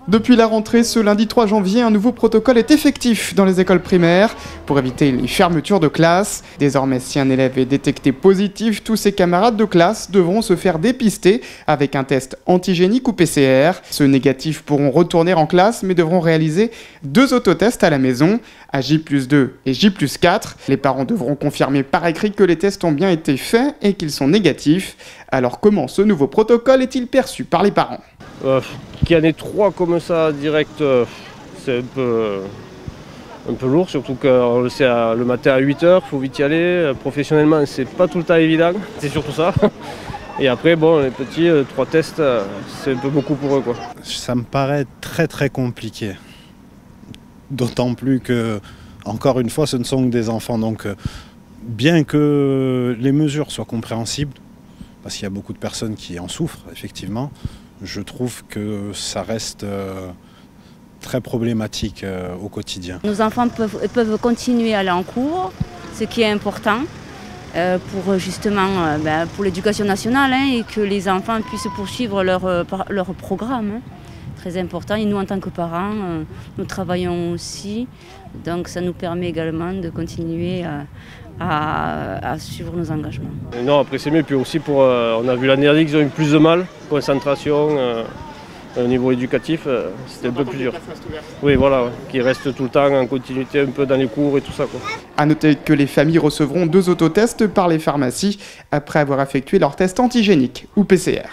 Depuis la rentrée, ce lundi 3 janvier, un nouveau protocole est effectif dans les écoles primaires pour éviter les fermetures de classe. Désormais, si un élève est détecté positif, tous ses camarades de classe devront se faire dépister avec un test antigénique ou PCR. Ceux négatifs pourront retourner en classe mais devront réaliser 2 autotests à la maison, à J+2 et J+4. Les parents devront confirmer par écrit que les tests ont bien été faits et qu'ils sont négatifs. Alors comment ce nouveau protocole est-il perçu par les parents ? Qu'il y en ait 3 comme ça direct, c'est un peu lourd, surtout qu'on le sait le matin à 8 h, il faut vite y aller. Professionnellement, c'est pas tout le temps évident, c'est surtout ça. Et après, bon, les petits, 3 tests, c'est un peu beaucoup pour eux, quoi. Ça me paraît très compliqué. D'autant plus que, encore une fois, ce ne sont que des enfants. Donc, bien que les mesures soient compréhensibles, parce qu'il y a beaucoup de personnes qui en souffrent, effectivement, je trouve que ça reste très problématique au quotidien. Nos enfants peuvent continuer à aller en cours, ce qui est important pour justement pour l'éducation nationale et que les enfants puissent poursuivre leur programme. Très important. Et nous, en tant que parents, nous travaillons aussi. Donc ça nous permet également de continuer à suivre nos engagements. Non, après c'est mieux. Puis aussi, on a vu l'année dernière qu'ils ont eu plus de mal, concentration, au niveau éducatif, c'était un peu plus dur. Oui, voilà, qui restent tout le temps en continuité un peu dans les cours et tout ça, quoi. A noter que les familles recevront 2 autotests par les pharmacies après avoir effectué leur test antigénique ou PCR.